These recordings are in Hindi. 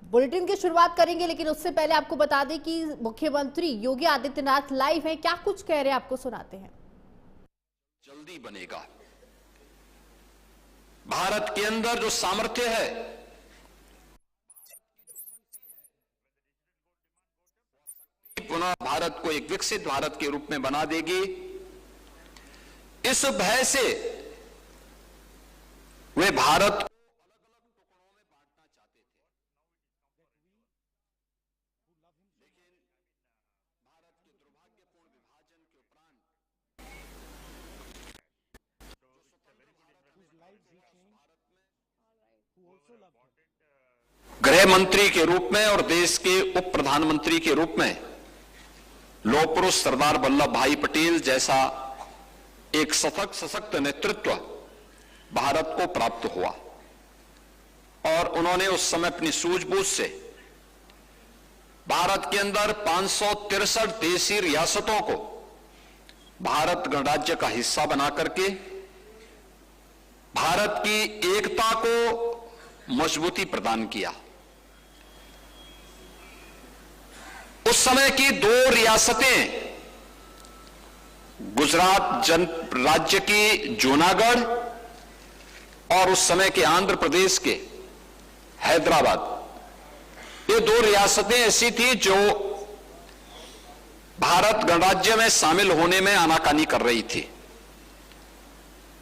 बुलेटिन की शुरुआत करेंगे, लेकिन उससे पहले आपको बता दें कि मुख्यमंत्री योगी आदित्यनाथ लाइव हैं। क्या कुछ कह रहे हैं आपको सुनाते हैं। जल्दी बनेगा। भारत के अंदर जो सामर्थ्य है, पुनः भारत को एक विकसित भारत के रूप में बना देगी। इस भय से वे भारत को गृह मंत्री के रूप में और देश के उप प्रधानमंत्री के रूप में लौह पुरुष सरदार वल्लभ भाई पटेल जैसा एक सशक्त नेतृत्व भारत को प्राप्त हुआ और उन्होंने उस समय अपनी सूझबूझ से भारत के अंदर 563 देशी रियासतों को भारत गणराज्य का हिस्सा बना करके भारत की एकता को मजबूती प्रदान किया। उस समय की 2 रियासतें गुजरात राज्य की जूनागढ़ और उस समय के आंध्र प्रदेश के हैदराबाद, ये 2 रियासतें ऐसी थी जो भारत गणराज्य में शामिल होने में आनाकानी कर रही थी।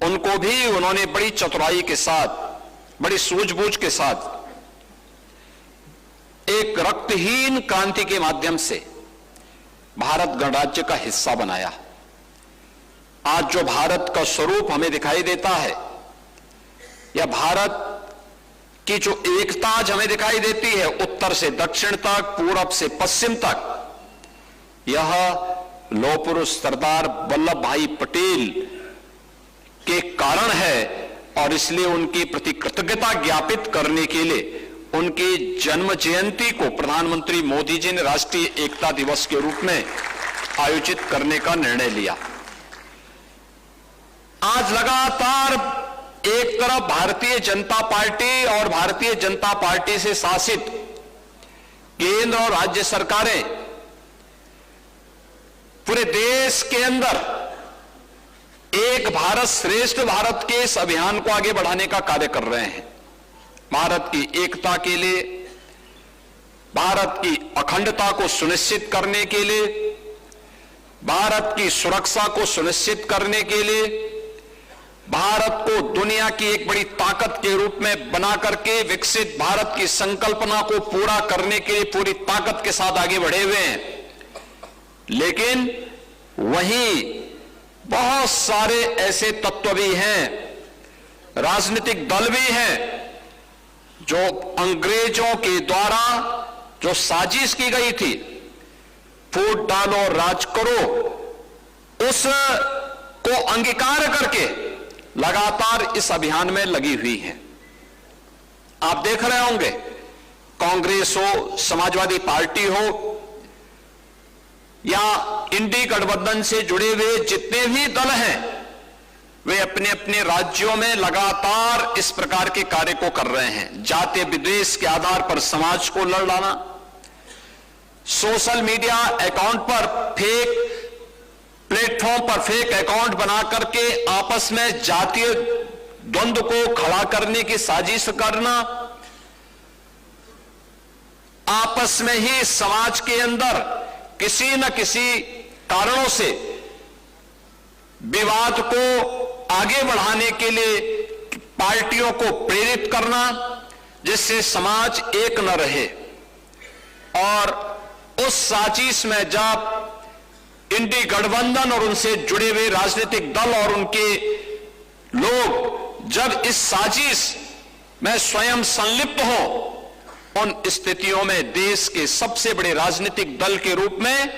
उनको भी उन्होंने बड़ी चतुराई के साथ, बड़ी सूझबूझ के साथ एक रक्तहीन क्रांति के माध्यम से भारत गणराज्य का हिस्सा बनाया। आज जो भारत का स्वरूप हमें दिखाई देता है, या भारत की जो एकता आज हमें दिखाई देती है, उत्तर से दक्षिण तक, पूरब से पश्चिम तक, यह लौह पुरुष सरदार वल्लभ भाई पटेल के कारण है। और इसलिए उनकी प्रति कृतज्ञता ज्ञापित करने के लिए उनकी जन्म जयंती को प्रधानमंत्री मोदी जी ने राष्ट्रीय एकता दिवस के रूप में आयोजित करने का निर्णय लिया। आज लगातार एक तरफ भारतीय जनता पार्टी और भारतीय जनता पार्टी से शासित केंद्र और राज्य सरकारें पूरे देश के अंदर एक भारत श्रेष्ठ भारत के इस अभियान को आगे बढ़ाने का कार्य कर रहे हैं। भारत की एकता के लिए, भारत की अखंडता को सुनिश्चित करने के लिए, भारत की सुरक्षा को सुनिश्चित करने के लिए, भारत को दुनिया की एक बड़ी ताकत के रूप में बना करके विकसित भारत की संकल्पना को पूरा करने के लिए पूरी ताकत के साथ आगे बढ़े हुए हैं। लेकिन वहीं बहुत सारे ऐसे तत्व भी हैं, राजनीतिक दल भी हैं, जो अंग्रेजों के द्वारा जो साजिश की गई थी, फूट डालो राज करो, उसको अंगीकार करके लगातार इस अभियान में लगी हुई है। आप देख रहे होंगे, कांग्रेस हो, समाजवादी पार्टी हो, या इंडी गठबंधन से जुड़े हुए जितने भी दल हैं, वे अपने अपने राज्यों में लगातार इस प्रकार के कार्य को कर रहे हैं। जाति विद्वेष के आधार पर समाज को लड़ डालना, सोशल मीडिया अकाउंट पर फेक प्लेटफॉर्म पर फेक अकाउंट बना करके आपस में जातीय द्वंद्व को खड़ा करने की साजिश करना, आपस में ही समाज के अंदर किसी न किसी कारणों से विवाद को आगे बढ़ाने के लिए पार्टियों को प्रेरित करना, जिससे समाज एक न रहे। और उस साजिश में जब इंडी गठबंधन और उनसे जुड़े हुए राजनीतिक दल और उनके लोग जब इस साजिश में स्वयं संलिप्त हो, उन स्थितियों में देश के सबसे बड़े राजनीतिक दल के रूप में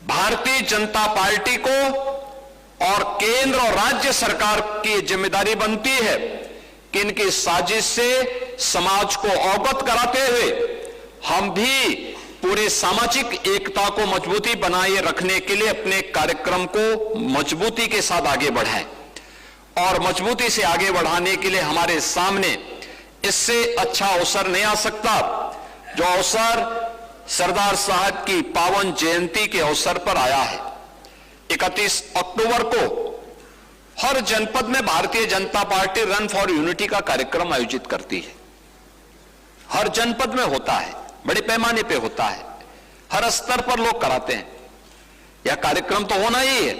भारतीय जनता पार्टी को और केंद्र और राज्य सरकार की जिम्मेदारी बनती है कि इनकी साजिश से समाज को अवगत कराते हुए हम भी पूरे सामाजिक एकता को मजबूती बनाए रखने के लिए अपने कार्यक्रम को मजबूती के साथ आगे बढ़ाएं। और मजबूती से आगे बढ़ाने के लिए हमारे सामने इससे अच्छा अवसर नहीं आ सकता जो अवसर सरदार साहब की पावन जयंती के अवसर पर आया है। 31 अक्टूबर को हर जनपद में Bharatiya Janata party run for unity का कार्यक्रम आयोजित करती है। हर जनपद में होता है, बड़े पैमाने पे होता है, हर स्तर पर लोग कराते हैं। यह कार्यक्रम तो होना ही है,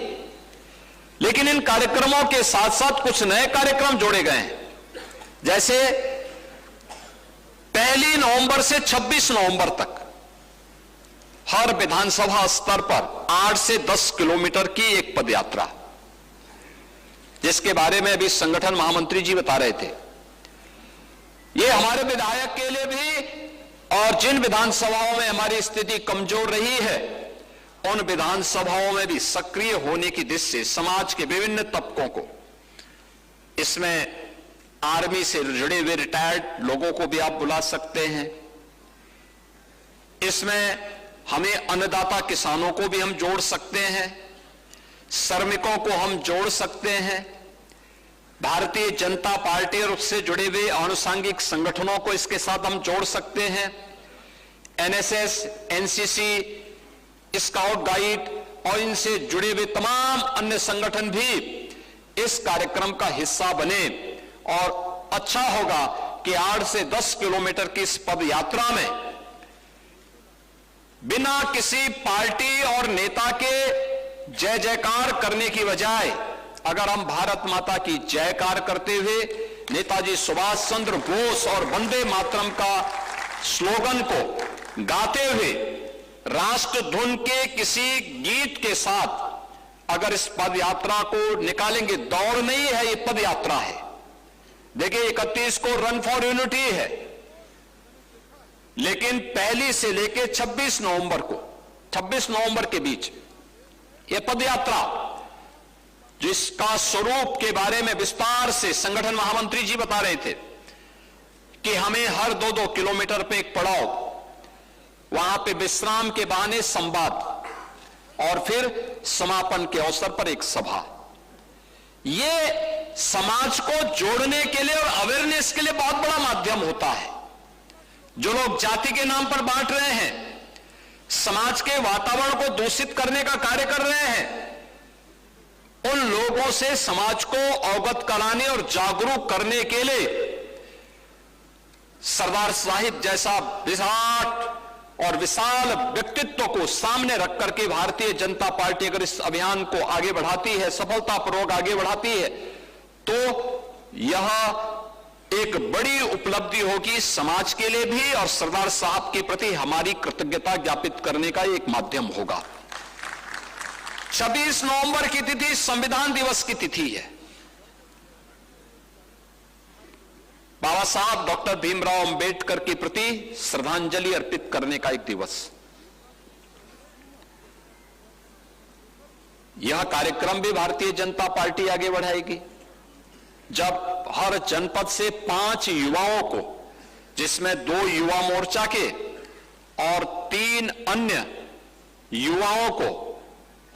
लेकिन इन कार्यक्रमों के साथ साथ कुछ नए कार्यक्रम जोड़े गए हैं। जैसे 1 नवंबर से 26 नवंबर तक हर विधानसभा स्तर पर 8 से 10 किलोमीटर की एक पदयात्रा, जिसके बारे में अभी संगठन महामंत्री जी बता रहे थे। यह हमारे विधायक के लिए भी और जिन विधानसभाओं में हमारी स्थिति कमजोर रही है उन विधानसभाओं में भी सक्रिय होने की दिशा से समाज के विभिन्न तबकों को, इसमें आर्मी से जुड़े हुए रिटायर्ड लोगों को भी आप बुला सकते हैं, इसमें हमें अन्नदाता किसानों को भी हम जोड़ सकते हैं, श्रमिकों को हम जोड़ सकते हैं, भारतीय जनता पार्टी और उससे जुड़े हुए आनुषंगिक संगठनों को इसके साथ हम जोड़ सकते हैं, एनएसएस, एनसीसी, स्काउट गाइड और इनसे जुड़े हुए तमाम अन्य संगठन भी इस कार्यक्रम का हिस्सा बने। और अच्छा होगा कि 8 से 10 किलोमीटर की इस पद यात्रा में बिना किसी पार्टी और नेता के जय जयकार करने की बजाय अगर हम भारत माता की जयकार करते हुए नेताजी सुभाष चंद्र बोस और वंदे मातरम का स्लोगन को गाते हुए राष्ट्र धुन के किसी गीत के साथ अगर इस पद यात्रा को निकालेंगे, दौड़ नहीं है ये पद यात्रा है। देखिए 31 को रन फॉर यूनिटी है, लेकिन 1 से लेकर 26 नवंबर के बीच यह पद यात्रा, जिसका स्वरूप के बारे में विस्तार से संगठन महामंत्री जी बता रहे थे कि हमें हर 2-2 किलोमीटर पे एक पड़ाव, वहां पे विश्राम के बहाने संवाद और फिर समापन के अवसर पर एक सभा। यह समाज को जोड़ने के लिए और अवेयरनेस के लिए बहुत बड़ा माध्यम होता है। जो लोग जाति के नाम पर बांट रहे हैं, समाज के वातावरण को दूषित करने का कार्य कर रहे हैं, उन लोगों से समाज को अवगत कराने और जागरूक करने के लिए सरदार साहिब जैसा विराट और विशाल व्यक्तित्व को सामने रख करके भारतीय जनता पार्टी अगर इस अभियान को आगे बढ़ाती है, सफलतापूर्वक आगे बढ़ाती है, तो यह एक बड़ी उपलब्धि होगी समाज के लिए भी और सरदार साहब के प्रति हमारी कृतज्ञता ज्ञापित करने का एक माध्यम होगा। 26 नवंबर की तिथि संविधान दिवस की तिथि है। बाबा साहब डॉक्टर भीमराव अंबेडकर के प्रति श्रद्धांजलि अर्पित करने का एक दिवस। यह कार्यक्रम भी भारतीय जनता पार्टी आगे बढ़ाएगी जब हर जनपद से 5 युवाओं को, जिसमें 2 युवा मोर्चा के और 3 अन्य युवाओं को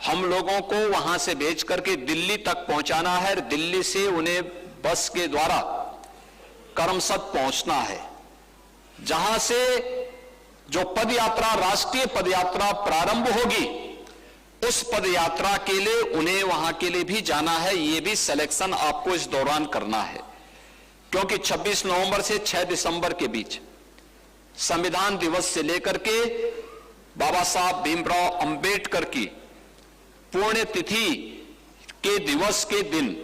हम लोगों को वहां से भेज करके दिल्ली तक पहुंचाना है। दिल्ली से उन्हें बस के द्वारा करमसद पहुंचना है, जहां से जो पदयात्रा, राष्ट्रीय पदयात्रा प्रारंभ होगी, उस पदयात्रा के लिए उन्हें वहां के लिए भी जाना है। यह भी सिलेक्शन आपको इस दौरान करना है, क्योंकि 26 नवंबर से 6 दिसंबर के बीच संविधान दिवस से लेकर के बाबा साहब भीमराव अंबेडकर की पुण्यतिथि के दिवस के दिन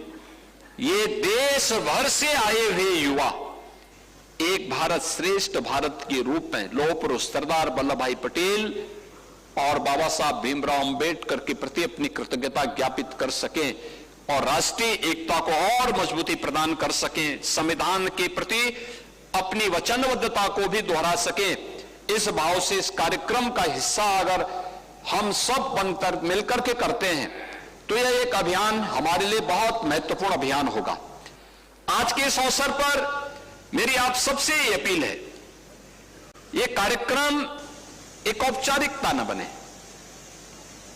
ये देश भर से आए हुए युवा एक भारत श्रेष्ठ भारत के रूप में लौह पुरुष सरदार वल्लभ भाई पटेल और बाबा साहब भीमराव अंबेडकर के प्रति अपनी कृतज्ञता ज्ञापित कर सकें और राष्ट्रीय एकता को और मजबूती प्रदान कर सकें, संविधान के प्रति अपनी वचनबद्धता को भी दोहरा सकें। इस भाव से इस कार्यक्रम का हिस्सा अगर हम सब बनकर मिलकर के करते हैं तो यह एक अभियान हमारे लिए बहुत महत्वपूर्ण अभियान होगा। आज के इस अवसर पर मेरी आप सबसे ये अपील है, यह कार्यक्रम एक औपचारिकता न बने,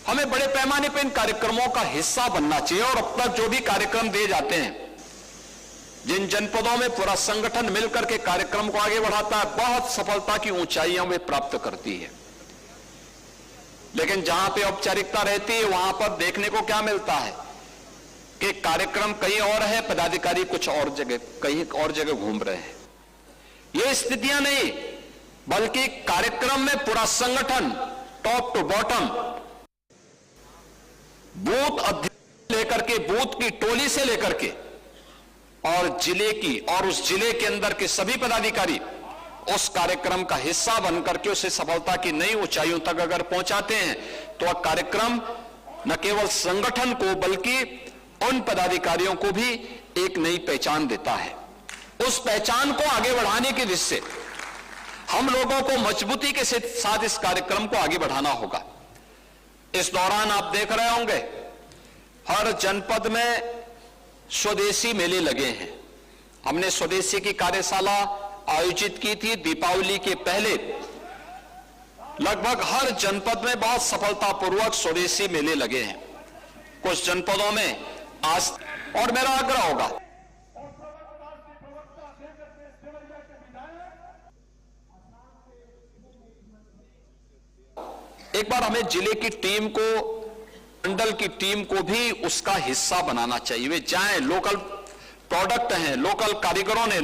हमें बड़े पैमाने पर इन कार्यक्रमों का हिस्सा बनना चाहिए। और अब तक जो भी कार्यक्रम दिए जाते हैं, जिन जनपदों में पूरा संगठन मिलकर के कार्यक्रम को आगे बढ़ाता है, बहुत सफलता की ऊंचाइयां वे प्राप्त करती है। लेकिन जहां पे औपचारिकता रहती है, वहां पर देखने को क्या मिलता है कि कार्यक्रम कहीं और है, पदाधिकारी कुछ और जगह, कहीं और जगह घूम रहे हैं। ये स्थितियां नहीं, बल्कि कार्यक्रम में पूरा संगठन टॉप टू बॉटम, बूथ अध्यक्ष लेकर के, बूथ की टोली से लेकर के और जिले की और उस जिले के अंदर के सभी पदाधिकारी उस कार्यक्रम का हिस्सा बनकर के उसे सफलता की नई ऊंचाइयों तक अगर पहुंचाते हैं, तो वह कार्यक्रम न केवल संगठन को बल्कि उन पदाधिकारियों को भी एक नई पहचान देता है। उस पहचान को आगे बढ़ाने के दृष्टि से हम लोगों को मजबूती के साथ इस कार्यक्रम को आगे बढ़ाना होगा। इस दौरान आप देख रहे होंगे हर जनपद में स्वदेशी मेले लगे हैं। हमने स्वदेशी की कार्यशाला आयोजित की थी दीपावली के पहले। लगभग हर जनपद में बहुत सफलतापूर्वक स्वदेशी मेले लगे हैं। कुछ जनपदों में आज, और मेरा आग्रह होगा एक बार हमें जिले की टीम को, मंडल की टीम को भी उसका हिस्सा बनाना चाहिए। वे जाएं, लोकल प्रोडक्ट हैं, लोकल कारीगरों ने,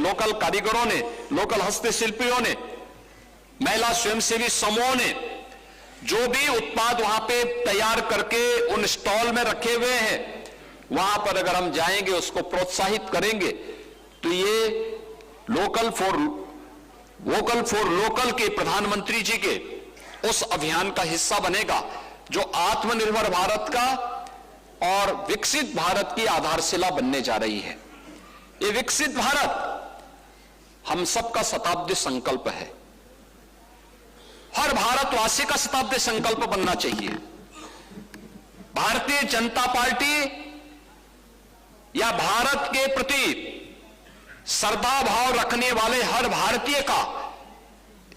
लोकल हस्तशिल्पियों ने, महिला स्वयंसेवी समूहों ने जो भी उत्पाद वहां पे तैयार करके उन स्टॉल में रखे हुए हैं, वहां पर अगर हम जाएंगे, उसको प्रोत्साहित करेंगे, तो ये वोकल फॉर लोकल के प्रधानमंत्री जी के उस अभियान का हिस्सा बनेगा, जो आत्मनिर्भर भारत का और विकसित भारत की आधारशिला बनने जा रही है। ये विकसित भारत हम सबका शताब्दी संकल्प है। हर भारतवासी का शताब्दी संकल्प बनना चाहिए। भारतीय जनता पार्टी या भारत के प्रति श्रद्धा भाव रखने वाले हर भारतीय का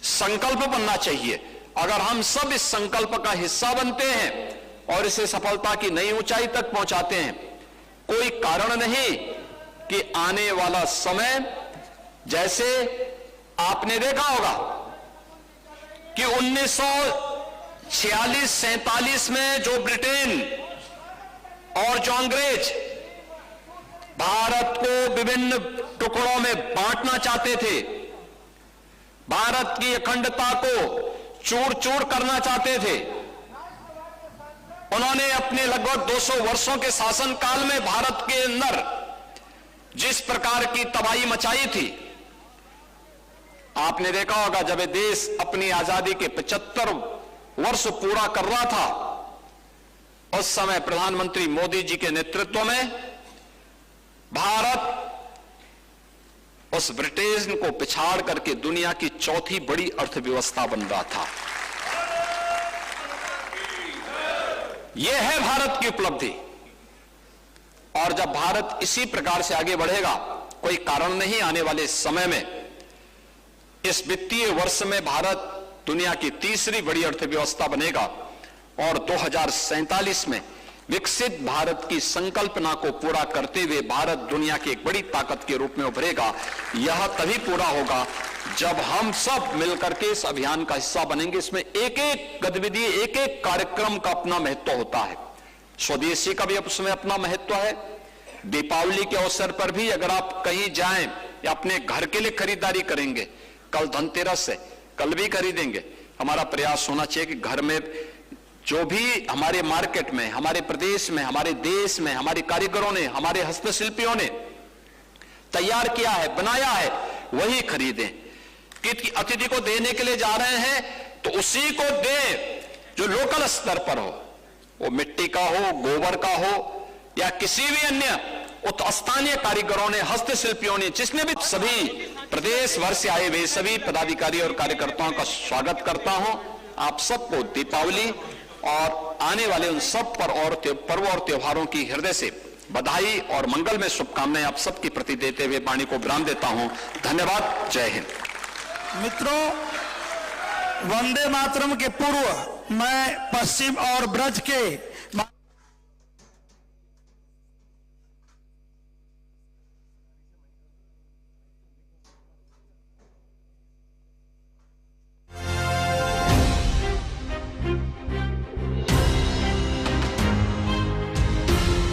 संकल्प बनना चाहिए। अगर हम सब इस संकल्प का हिस्सा बनते हैं और इसे सफलता की नई ऊंचाई तक पहुंचाते हैं, कोई कारण नहीं कि आने वाला समय, जैसे आपने देखा होगा कि 1946-47 में जो ब्रिटेन और जो अंग्रेज भारत को विभिन्न टुकड़ों में बांटना चाहते थे, भारत की अखंडता को चूर चूर करना चाहते थे, उन्होंने अपने लगभग 200 वर्षों के शासनकाल में भारत के अंदर जिस प्रकार की तबाही मचाई थी, आपने देखा होगा जब ये देश अपनी आजादी के 75 वर्ष पूरा कर रहा था, उस समय प्रधानमंत्री मोदी जी के नेतृत्व में भारत उस ब्रिटेन को पिछाड़ करके दुनिया की चौथी बड़ी अर्थव्यवस्था बन रहा था। यह है भारत की उपलब्धि। और जब भारत इसी प्रकार से आगे बढ़ेगा, कोई कारण नहीं आने वाले समय में, इस वित्तीय वर्ष में भारत दुनिया की तीसरी बड़ी अर्थव्यवस्था बनेगा और 2047 में विकसित भारत की संकल्पना को पूरा करते हुए भारत दुनिया की एक बड़ी ताकत के रूप में उभरेगा। यह तभी पूरा होगा जब हम सब मिलकर के इस अभियान का हिस्सा बनेंगे। इसमें एक एक गतिविधि, एक एक कार्यक्रम का अपना महत्व होता है। स्वदेशी का भी उसमें अपना महत्व है। दीपावली के अवसर पर भी अगर आप कहीं जाएं या अपने घर के लिए खरीदारी करेंगे, कल धनतेरस है, कल भी खरीदेंगे, हमारा प्रयास होना चाहिए कि घर में जो भी हमारे मार्केट में, हमारे प्रदेश में, हमारे देश में हमारे कारीगरों ने, हमारे हस्तशिल्पियों ने तैयार किया है, बनाया है, वही खरीदें। कि अतिथि को देने के लिए जा रहे हैं तो उसी को दें जो लोकल स्तर पर हो, वो मिट्टी का हो, गोबर का हो या किसी भी अन्य स्थानीय कारीगरों ने, हस्तशिल्पियों ने, जिसने भी, सभी प्रदेश भर से आए हुए सभी पदाधिकारी और कार्यकर्ताओं का स्वागत करता हूं। आप सबको दीपावली और आने वाले उन सब पर और पर्व और त्योहारों की हृदय से बधाई और मंगल में शुभकामनाएं आप सबके प्रति देते हुए वाणी को विराम देता हूं। धन्यवाद। जय हिंद। मित्रों, वंदे मातरम के पूर्व मैं पश्चिम और ब्रज के